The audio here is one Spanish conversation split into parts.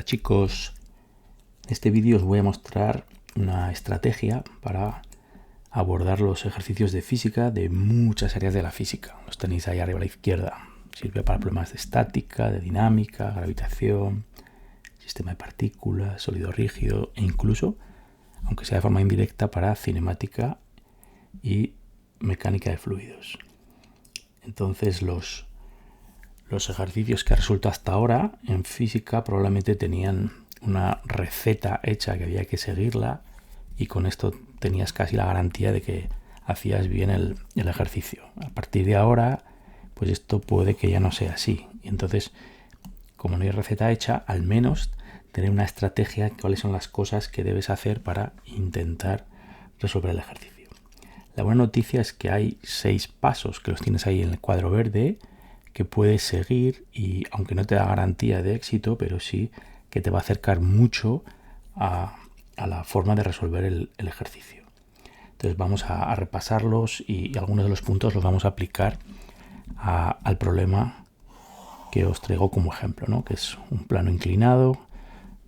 Hola chicos, en este vídeo os voy a mostrar una estrategia para abordar los ejercicios de física de muchas áreas de la física. Los tenéis ahí arriba a la izquierda. Sirve para problemas de estática, de dinámica, gravitación, sistema de partículas, sólido rígido e incluso, aunque sea de forma indirecta, para cinemática y mecánica de fluidos. Entonces los ejercicios que he resuelto hasta ahora en física probablemente tenían una receta hecha que había que seguirla y con esto tenías casi la garantía de que hacías bien el ejercicio. A partir de ahora, pues esto puede que ya no sea así. Y entonces, como no hay receta hecha, al menos tener una estrategia de cuáles son las cosas que debes hacer para intentar resolver el ejercicio. La buena noticia es que hay 6 pasos que los tienes ahí en el cuadro verde que puedes seguir y aunque no te da garantía de éxito, pero sí que te va a acercar mucho a la forma de resolver el ejercicio. Entonces vamos a repasarlos y algunos de los puntos los vamos a aplicar al problema que os traigo como ejemplo, ¿no? Que es un plano inclinado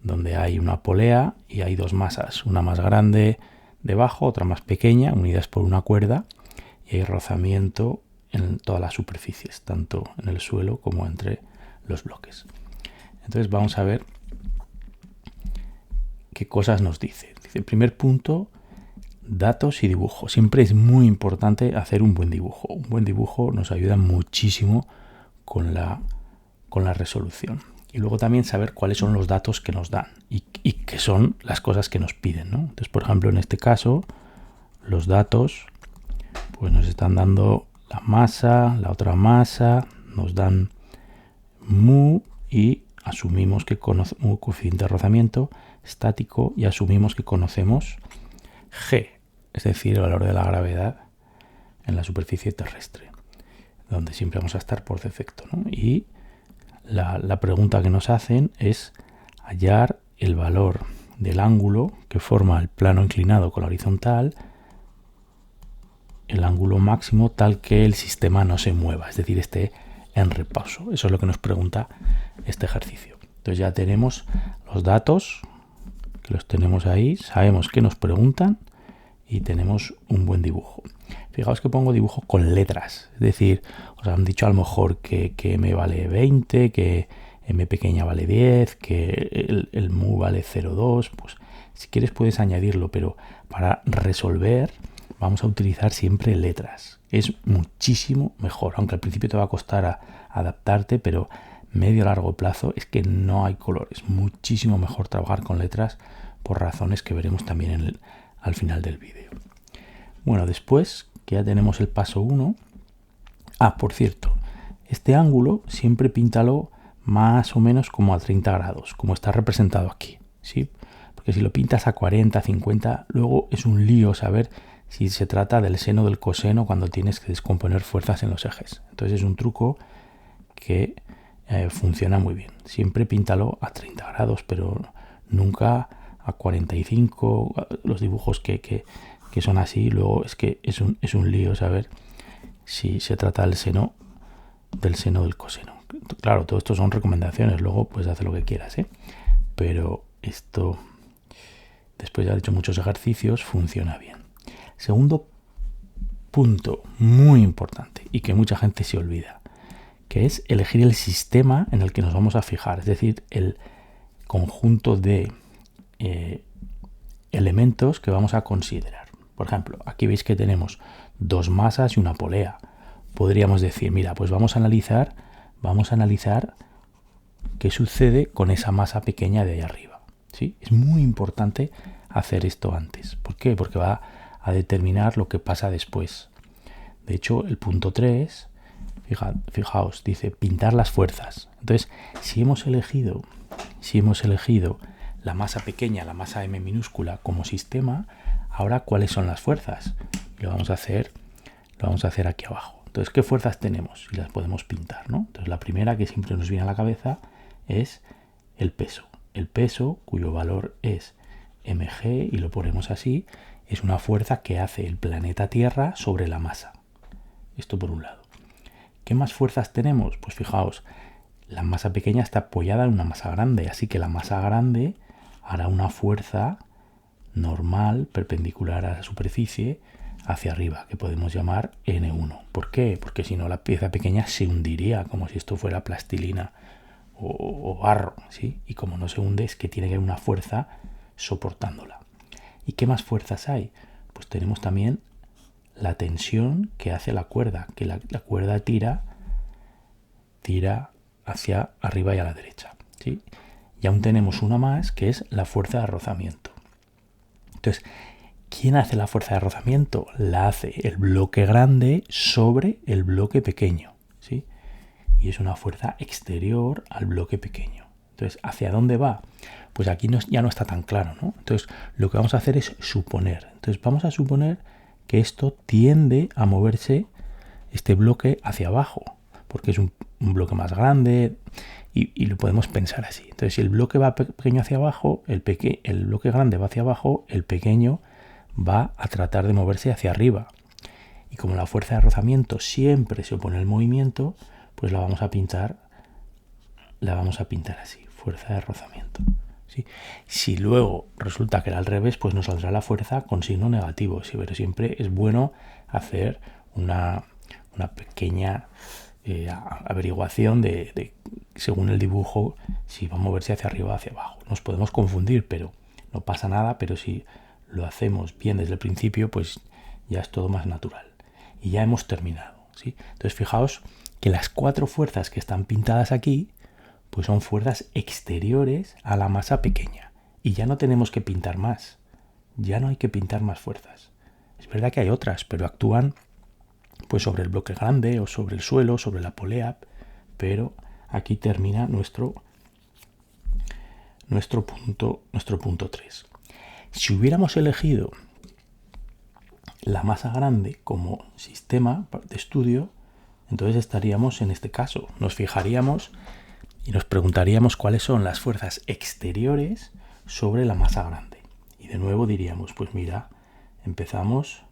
donde hay una polea y hay 2 masas, una más grande debajo, otra más pequeña, unidas por una cuerda, y hay rozamiento en todas las superficies, tanto en el suelo como entre los bloques. Entonces vamos a ver qué cosas nos dice. Dice, primer punto, datos y dibujo. Siempre es muy importante hacer un buen dibujo. Un buen dibujo nos ayuda muchísimo con la resolución. Y luego también saber cuáles son los datos que nos dan y qué son las cosas que nos piden, ¿no? Entonces, por ejemplo, en este caso, los datos pues nos están dando la masa, la otra masa, nos dan mu y asumimos que conocemos mu, coeficiente de rozamiento estático, y asumimos que conocemos g, es decir, el valor de la gravedad en la superficie terrestre, donde siempre vamos a estar por defecto, ¿no? Y la pregunta que nos hacen es hallar el valor del ángulo que forma el plano inclinado con la horizontal, el ángulo máximo tal que el sistema no se mueva, es decir, esté en reposo. Eso es lo que nos pregunta este ejercicio. Entonces ya tenemos los datos, que los tenemos ahí, sabemos que nos preguntan y tenemos un buen dibujo. Fijaos que pongo dibujo con letras, es decir, os han dicho a lo mejor que m vale 20, que m pequeña vale 10, que el mu vale 0,2, pues si quieres puedes añadirlo, pero para resolver vamos a utilizar siempre letras. Es muchísimo mejor, aunque al principio te va a costar adaptarte, pero medio a largo plazo es que no hay color. Es muchísimo mejor trabajar con letras por razones que veremos también al final del vídeo. Bueno, después que ya tenemos el paso 1. Por cierto, este ángulo siempre píntalo más o menos como a 30 grados, como está representado aquí, ¿sí? Porque si lo pintas a 40, 50, luego es un lío saber si se trata del seno o del coseno cuando tienes que descomponer fuerzas en los ejes. Entonces es un truco que funciona muy bien. Siempre píntalo a 30 grados, pero nunca a 45. Los dibujos que son así, luego es que es un lío saber si se trata del seno o del coseno. Claro, todo esto son recomendaciones, luego pues haz lo que quieras, ¿eh? Pero esto, después de haber hecho muchos ejercicios, funciona bien. Segundo punto muy importante y que mucha gente se olvida, que es elegir el sistema en el que nos vamos a fijar, es decir, el conjunto de elementos que vamos a considerar. Por ejemplo, aquí veis que tenemos 2 masas y una polea. Podríamos decir, mira, pues vamos a analizar qué sucede con esa masa pequeña de ahí arriba, ¿sí? Es muy importante hacer esto antes. ¿Por qué? Porque va a determinar lo que pasa después. De hecho, el punto 3, fijaos, dice pintar las fuerzas. Entonces, si hemos elegido la masa pequeña, la masa m minúscula como sistema, ahora ¿cuáles son las fuerzas? Lo vamos a hacer aquí abajo. Entonces, ¿qué fuerzas tenemos? Y las podemos pintar, ¿no? Entonces, la primera que siempre nos viene a la cabeza es el peso. El peso, cuyo valor es mg, y lo ponemos así, es una fuerza que hace el planeta Tierra sobre la masa. Esto por un lado. ¿Qué más fuerzas tenemos? Pues fijaos, la masa pequeña está apoyada en una masa grande, así que la masa grande hará una fuerza normal, perpendicular a la superficie, hacia arriba, que podemos llamar N1. ¿Por qué? Porque si no la pieza pequeña se hundiría, como si esto fuera plastilina o barro, ¿sí? Y como no se hunde, es que tiene que haber una fuerza soportándola. ¿Y qué más fuerzas hay? Pues tenemos también la tensión que hace la cuerda, que la cuerda tira hacia arriba y a la derecha, ¿sí? Y aún tenemos una más, que es la fuerza de rozamiento. Entonces, ¿quién hace la fuerza de rozamiento? La hace el bloque grande sobre el bloque pequeño, ¿sí? Y es una fuerza exterior al bloque pequeño. Entonces, ¿hacia dónde va? Pues aquí ya no está tan claro, ¿no? Entonces, lo que vamos a hacer es suponer. Entonces, vamos a suponer que esto tiende a moverse, este bloque, hacia abajo, porque es un bloque más grande y lo podemos pensar así. Entonces, si el bloque va pequeño hacia abajo, el bloque grande va hacia abajo, el pequeño va a tratar de moverse hacia arriba. Y como la fuerza de rozamiento siempre se opone al movimiento, pues la vamos a pintar así, fuerza de rozamiento, ¿sí? Si luego resulta que era al revés, pues nos saldrá la fuerza con signo negativo, ¿sí? Pero siempre es bueno hacer una pequeña averiguación de según el dibujo, si va a moverse hacia arriba o hacia abajo. Nos podemos confundir, pero no pasa nada, pero si lo hacemos bien desde el principio, pues ya es todo más natural. Y ya hemos terminado, ¿sí? Entonces fijaos que las 4 fuerzas que están pintadas aquí, pues son fuerzas exteriores a la masa pequeña. Y ya no tenemos que pintar más. Ya no hay que pintar más fuerzas. Es verdad que hay otras, pero actúan pues sobre el bloque grande o sobre el suelo, sobre la polea, pero aquí termina nuestro punto 3. Si hubiéramos elegido la masa grande como sistema de estudio, entonces estaríamos en este caso. Nos fijaríamos y nos preguntaríamos cuáles son las fuerzas exteriores sobre la masa grande. Y de nuevo diríamos, pues mira, empezamos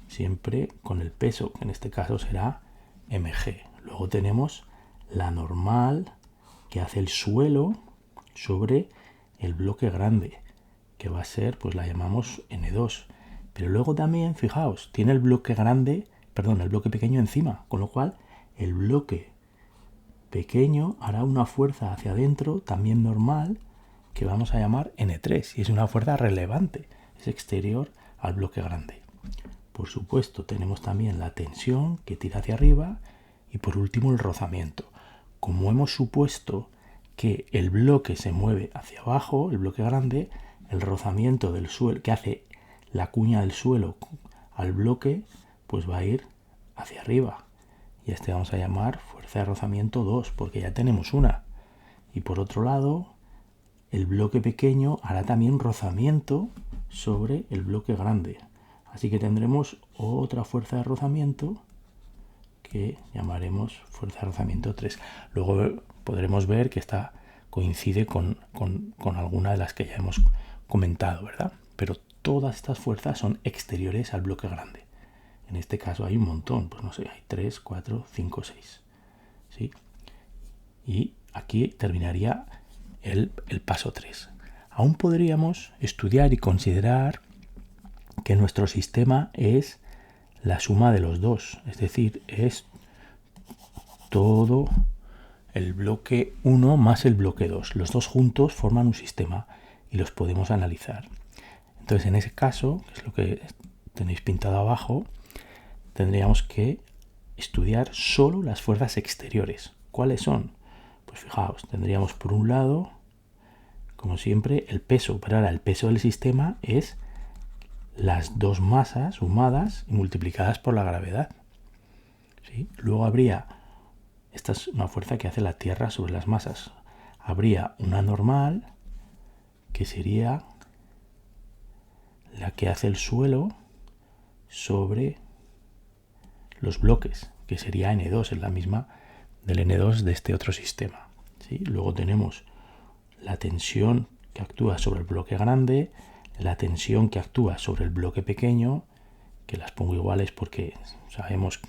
siempre con el peso, que en este caso será mg. Luego tenemos la normal que hace el suelo sobre el bloque grande, que va a ser, pues la llamamos n2. Pero luego también, fijaos, tiene el bloque pequeño encima, con lo cual el bloque pequeño hará una fuerza hacia adentro, también normal, que vamos a llamar n3, y es una fuerza relevante, es exterior al bloque grande. Por supuesto, tenemos también la tensión que tira hacia arriba y por último el rozamiento. Como hemos supuesto que el bloque se mueve hacia abajo, el bloque grande, el rozamiento del suelo, que hace la cuña del suelo al bloque, pues va a ir hacia arriba. Y a este vamos a llamar fuerza de rozamiento 2, porque ya tenemos una. Y por otro lado, el bloque pequeño hará también rozamiento sobre el bloque grande. Así que tendremos otra fuerza de rozamiento que llamaremos fuerza de rozamiento 3. Luego podremos ver que esta coincide con alguna de las que ya hemos comentado, ¿verdad? Pero todas estas fuerzas son exteriores al bloque grande. En este caso hay un montón, pues no sé, hay 3, 4, 5, 6. ¿Sí? Y aquí terminaría el paso 3. Aún podríamos estudiar y considerar que nuestro sistema es la suma de los dos, es decir, es todo el bloque 1 más el bloque 2. Los dos juntos forman un sistema y los podemos analizar. Entonces, en ese caso, que es lo que tenéis pintado abajo, tendríamos que estudiar solo las fuerzas exteriores. ¿Cuáles son? Pues fijaos, tendríamos por un lado, como siempre, el peso, pero ahora el peso del sistema es las dos masas sumadas y multiplicadas por la gravedad. ¿Sí? Luego habría, esta es una fuerza que hace la Tierra sobre las masas, habría una normal que sería la que hace el suelo sobre los bloques, que sería N2, es la misma del N2 de este otro sistema. ¿Sí? Luego tenemos la tensión que actúa sobre el bloque grande, la tensión que actúa sobre el bloque pequeño, que las pongo iguales porque sabremos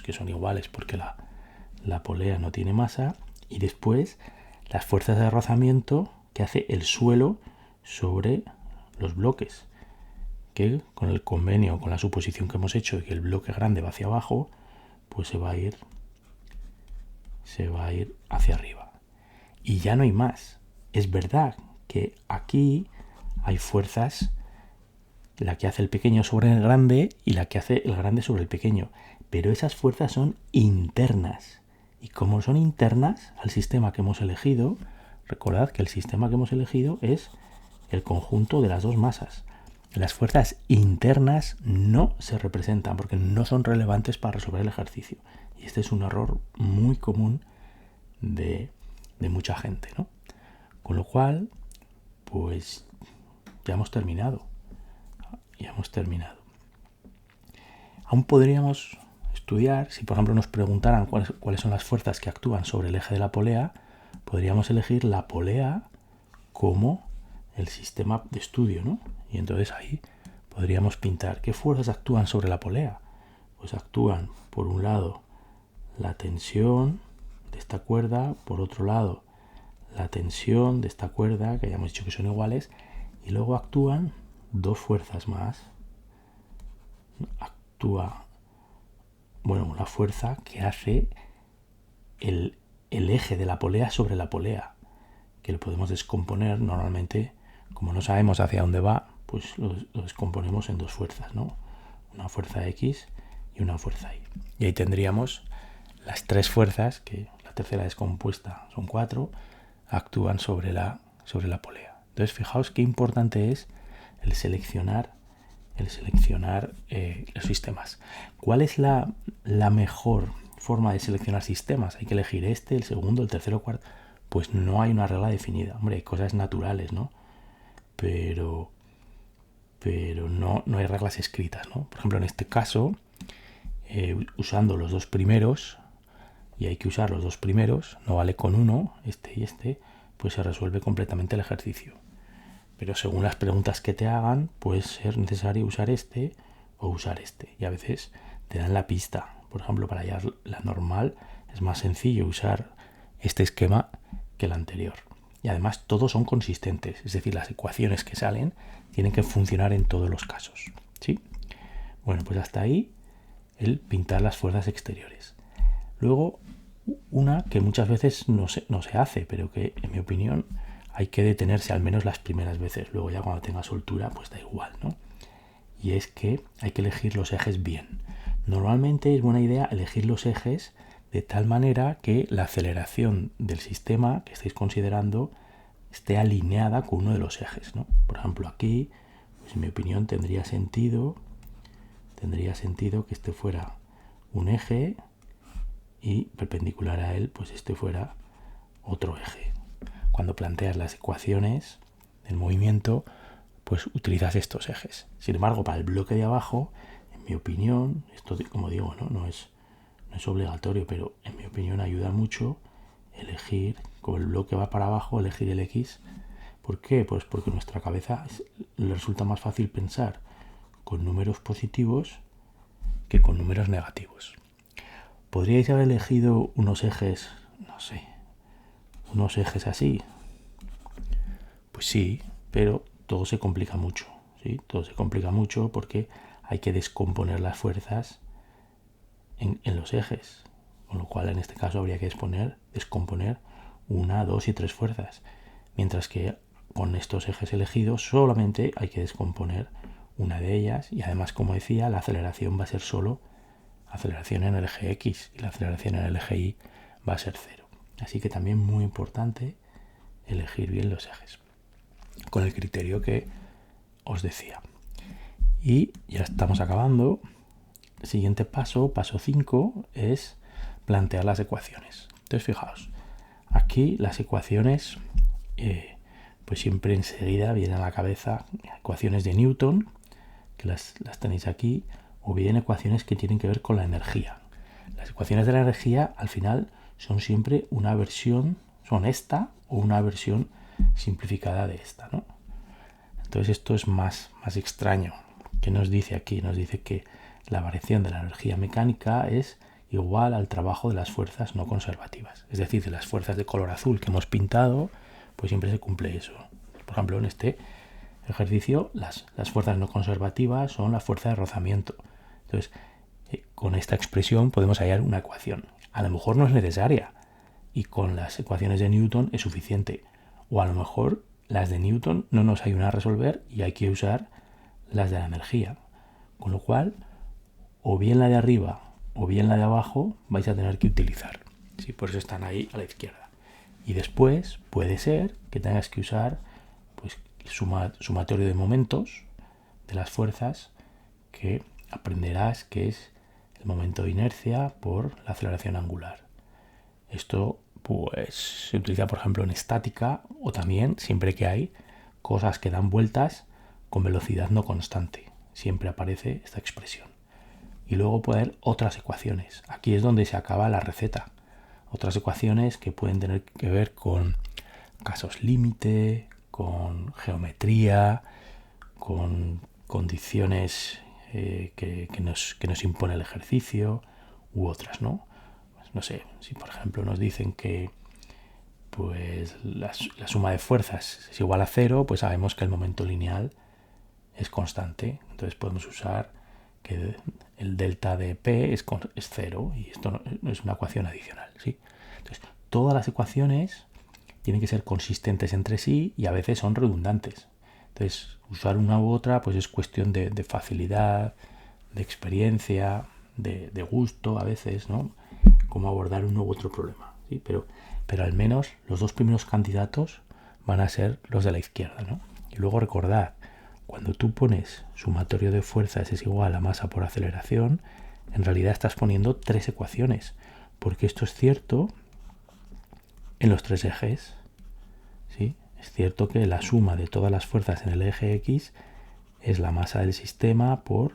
que son iguales porque la polea no tiene masa, Y después las fuerzas de rozamiento que hace el suelo sobre los bloques, que con el convenio, con la suposición que hemos hecho de que el bloque grande va hacia abajo, pues se va a ir hacia arriba. Y ya no hay más. Es verdad que aquí hay fuerzas, la que hace el pequeño sobre el grande y la que hace el grande sobre el pequeño, pero esas fuerzas son internas. Y como son internas al sistema que hemos elegido, recordad que el sistema que hemos elegido es el conjunto de las dos masas. Las fuerzas internas no se representan porque no son relevantes para resolver el ejercicio. Y este es un error muy común de mucha gente, ¿no? Con lo cual, pues ya hemos terminado. Aún podríamos estudiar, si por ejemplo nos preguntaran cuáles son las fuerzas que actúan sobre el eje de la polea, podríamos elegir la polea como el sistema de estudio, ¿no? Y entonces ahí podríamos pintar qué fuerzas actúan sobre la polea. Pues actúan, por un lado, la tensión de esta cuerda, por otro lado, la tensión de esta cuerda, que ya hemos dicho que son iguales, y luego actúan dos fuerzas más. Actúa, una fuerza que hace el eje de la polea sobre la polea, que lo podemos descomponer normalmente, como no sabemos hacia dónde va, pues lo descomponemos en dos fuerzas, ¿no? Una fuerza X y una fuerza Y. Y ahí tendríamos las tres fuerzas, que la tercera descompuesta son 4, actúan sobre la polea. Entonces, fijaos qué importante es el seleccionar los sistemas. ¿Cuál es la mejor forma de seleccionar sistemas? Hay que elegir el segundo, el tercero, el cuarto. Pues no hay una regla definida. Hombre, hay cosas naturales, ¿no? Pero no hay reglas escritas, ¿no? Por ejemplo, en este caso, usando los dos primeros, y hay que usar los dos primeros, no vale con uno, este y este, pues se resuelve completamente el ejercicio. Pero según las preguntas que te hagan, puede ser necesario usar este o usar este. Y a veces te dan la pista. Por ejemplo, para hallar la normal es más sencillo usar este esquema que el anterior. Y además todos son consistentes. Es decir, las ecuaciones que salen tienen que funcionar en todos los casos. ¿Sí? Bueno, pues hasta ahí el pintar las fuerzas exteriores. Luego, una que muchas veces no se hace, pero que en mi opinión hay que detenerse al menos las primeras veces. Luego ya cuando tenga soltura, pues da igual, ¿no? Y es que hay que elegir los ejes bien. Normalmente es buena idea elegir los ejes de tal manera que la aceleración del sistema que estáis considerando esté alineada con uno de los ejes, ¿no? Por ejemplo, aquí, pues en mi opinión tendría sentido que este fuera un eje y perpendicular a él, pues este fuera otro eje. Cuando planteas las ecuaciones del movimiento, pues utilizas estos ejes. Sin embargo, para el bloque de abajo, en mi opinión, esto como digo, no es obligatorio, pero en mi opinión ayuda mucho elegir, como el bloque va para abajo, elegir el X. ¿Por qué? Pues porque a nuestra cabeza le resulta más fácil pensar con números positivos que con números negativos. ¿Podríais haber elegido unos ejes, unos ejes así? Pues sí, pero todo se complica mucho, ¿sí? Todo se complica mucho porque hay que descomponer las fuerzas en los ejes, con lo cual en este caso habría que descomponer 1, 2 y 3 fuerzas, mientras que con estos ejes elegidos solamente hay que descomponer una de ellas y además, como decía, la aceleración va a ser solo aceleración en el eje X y la aceleración en el eje Y va a ser 0. Así que también muy importante elegir bien los ejes, con el criterio que os decía. Y ya estamos acabando. El siguiente paso 5, es plantear las ecuaciones. Entonces, fijaos, aquí las ecuaciones, pues siempre enseguida vienen a la cabeza ecuaciones de Newton, que las tenéis aquí, o bien ecuaciones que tienen que ver con la energía. Las ecuaciones de la energía, al final, son siempre una versión, son esta o una versión simplificada de esta, ¿no? Entonces esto es más extraño. ¿Qué nos dice aquí? Nos dice que la variación de la energía mecánica es igual al trabajo de las fuerzas no conservativas. Es decir, de las fuerzas de color azul que hemos pintado, pues siempre se cumple eso. Por ejemplo, en este ejercicio, las fuerzas no conservativas son la fuerza de rozamiento. Entonces, con esta expresión podemos hallar una ecuación. A lo mejor no es necesaria y con las ecuaciones de Newton es suficiente. O a lo mejor las de Newton no nos ayudan a resolver y hay que usar las de la energía. Con lo cual, o bien la de arriba o bien la de abajo vais a tener que utilizar. ¿Sí? Por eso están ahí a la izquierda. Y después puede ser que tengas que usar pues, sumatorio de momentos de las fuerzas, que aprenderás que es el momento de inercia por la aceleración angular. Esto pues se utiliza, por ejemplo, en estática, o también siempre que hay cosas que dan vueltas con velocidad no constante. Siempre aparece esta expresión. Y luego puede haber otras ecuaciones. Aquí es donde se acaba la receta. Otras ecuaciones que pueden tener que ver con casos límite, con geometría, con condiciones que nos impone el ejercicio, u otras, ¿no? Pues no sé, si por ejemplo nos dicen que pues la suma de fuerzas es igual a 0, pues sabemos que el momento lineal es constante. Entonces podemos usar que el delta de P es 0 y esto no es una ecuación adicional, ¿sí? Entonces, todas las ecuaciones tienen que ser consistentes entre sí y a veces son redundantes. Entonces, usar una u otra pues es cuestión de facilidad, de experiencia, de gusto a veces, ¿no? Cómo abordar uno u otro problema, ¿sí? Pero al menos los dos primeros candidatos van a ser los de la izquierda, ¿no? Y luego recordad, cuando tú pones sumatorio de fuerzas es igual a masa por aceleración, en realidad estás poniendo 3 ecuaciones, porque esto es cierto en los 3 ejes, ¿sí? Es cierto que la suma de todas las fuerzas en el eje X es la masa del sistema por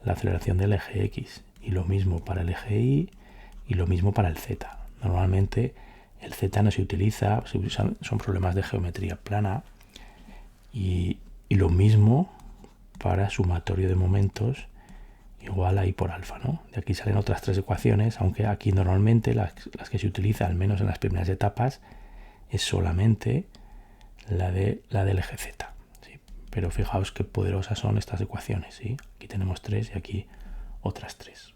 la aceleración del eje X, y lo mismo para el eje Y y lo mismo para el Z. Normalmente el Z no se utiliza, son problemas de geometría plana, y lo mismo para sumatorio de momentos igual a I por alfa, ¿no? De aquí salen otras 3 ecuaciones, aunque aquí normalmente las que se utilizan, al menos en las primeras etapas, es solamente la del eje Z, ¿sí? Pero fijaos qué poderosas son estas ecuaciones, ¿sí? Aquí tenemos 3 y aquí otras 3.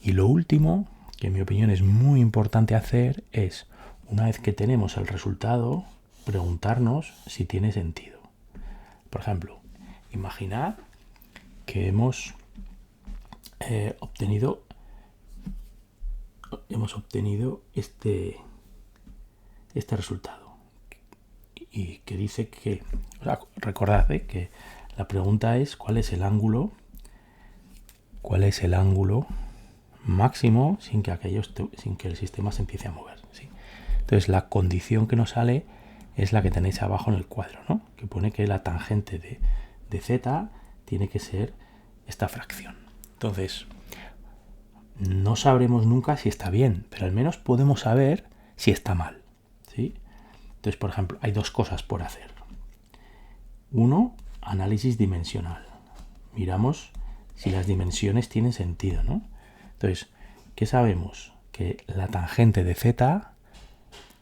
Y lo último, que en mi opinión es muy importante hacer, es, una vez que tenemos el resultado, preguntarnos si tiene sentido. Por ejemplo, imaginad que hemos obtenido este resultado y que dice que, o sea, recordad que la pregunta es cuál es el ángulo máximo sin que el sistema se empiece a mover, ¿sí? Entonces la condición que nos sale es la que tenéis abajo en el cuadro, ¿no? Que pone que la tangente de z tiene que ser esta fracción. Entonces, no sabremos nunca si está bien, pero al menos podemos saber si está mal, ¿sí? Entonces, por ejemplo, hay 2 cosas por hacer. Uno, análisis dimensional. Miramos si las dimensiones tienen sentido, ¿no? Entonces, ¿qué sabemos? Que la tangente de z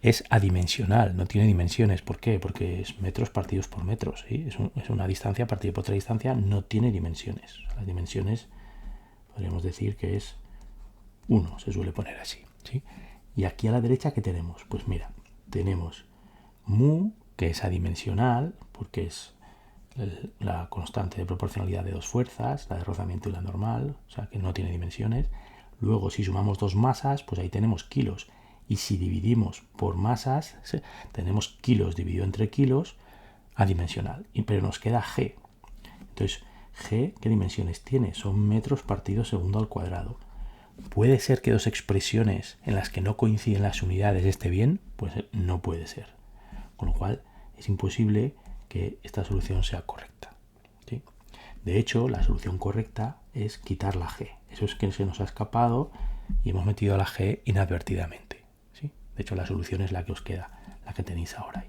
es adimensional, no tiene dimensiones. ¿Por qué? Porque es metros partidos por metros, ¿sí? Es una distancia partida por otra distancia, no tiene dimensiones. Las dimensiones podríamos decir que es 1, se suele poner así, ¿sí? Y aquí a la derecha, ¿qué tenemos? Pues mira, tenemos mu, que es adimensional, porque es la constante de proporcionalidad de 2 fuerzas, la de rozamiento y la normal, o sea que no tiene dimensiones. Luego, si sumamos 2 masas, pues ahí tenemos kilos. Y si dividimos por masas, tenemos kilos dividido entre kilos, adimensional. Pero nos queda G. Entonces, G, ¿qué dimensiones tiene? Son metros partido segundo al cuadrado. ¿Puede ser que 2 expresiones en las que no coinciden las unidades esté bien? Pues no puede ser. Con lo cual, es imposible que esta solución sea correcta, ¿sí? De hecho, la solución correcta es quitar la G. Eso es que se nos ha escapado y hemos metido la G inadvertidamente, ¿sí? De hecho, la solución es la que os queda, la que tenéis ahora.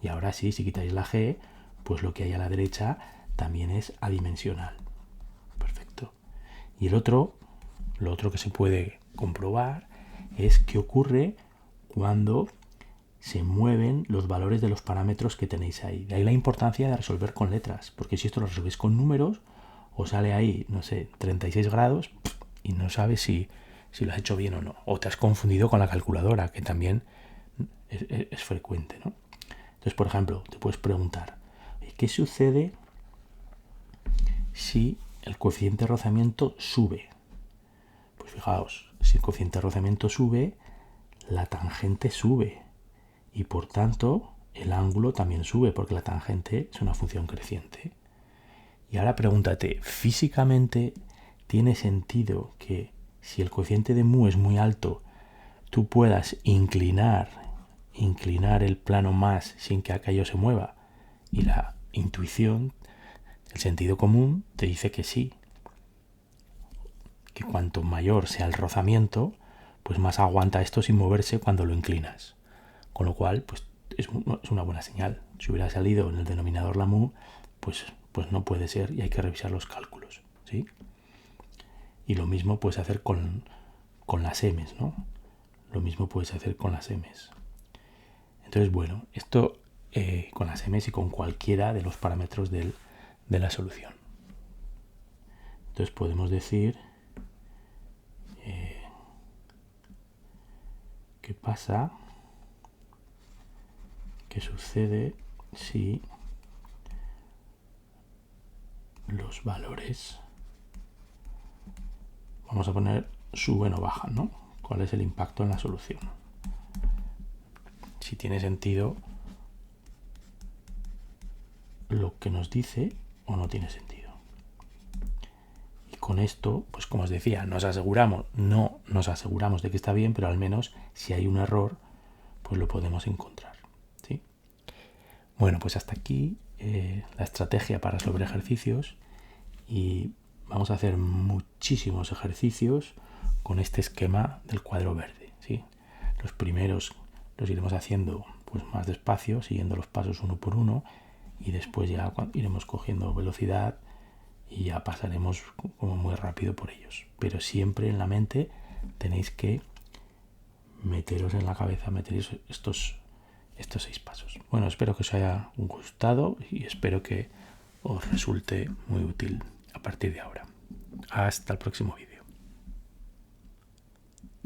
Y ahora sí, si quitáis la G, pues lo que hay a la derecha también es adimensional. Perfecto. Y el otro Lo otro que se puede comprobar es qué ocurre cuando se mueven los valores de los parámetros que tenéis ahí. De ahí la importancia de resolver con letras, porque si esto lo resolvéis con números, os sale ahí, no sé, 36 grados y no sabes si lo has hecho bien o no. O te has confundido con la calculadora, que también es frecuente, ¿no? Entonces, por ejemplo, te puedes preguntar, ¿qué sucede si el coeficiente de rozamiento sube? Pues fijaos, si el coeficiente de rozamiento sube, la tangente sube. Y por tanto, el ángulo también sube, porque la tangente es una función creciente. Y ahora pregúntate, ¿físicamente tiene sentido que si el coeficiente de mu es muy alto, tú puedas inclinar el plano más sin que aquello se mueva? Y la intuición, el sentido común, te dice que sí. Que cuanto mayor sea el rozamiento, pues más aguanta esto sin moverse cuando lo inclinas. Con lo cual, pues es una buena señal. Si hubiera salido en el denominador la mu, pues no puede ser y hay que revisar los cálculos, ¿sí? Y lo mismo puedes hacer con las m's, ¿no? Lo mismo puedes hacer con las m's. Entonces, bueno, esto con las m's y con cualquiera de los parámetros de la solución. Entonces podemos decir ¿qué pasa? ¿Qué sucede si los valores, vamos a poner, suben o bajan, ¿no? ¿Cuál es el impacto en la solución? Si tiene sentido lo que nos dice o no tiene sentido. Y con esto, pues como os decía, no nos aseguramos de que está bien, pero al menos si hay un error, pues lo podemos encontrar, ¿sí? Bueno, pues hasta aquí la estrategia para resolver ejercicios, y vamos a hacer muchísimos ejercicios con este esquema del cuadro verde, ¿sí? Los primeros los iremos haciendo pues más despacio, siguiendo los pasos uno por uno, y después ya iremos cogiendo velocidad y ya pasaremos como muy rápido por ellos. Pero siempre en la mente tenéis que meteros en la cabeza, meteros estos 6 pasos. Bueno, espero que os haya gustado y espero que os resulte muy útil a partir de ahora. Hasta el próximo vídeo.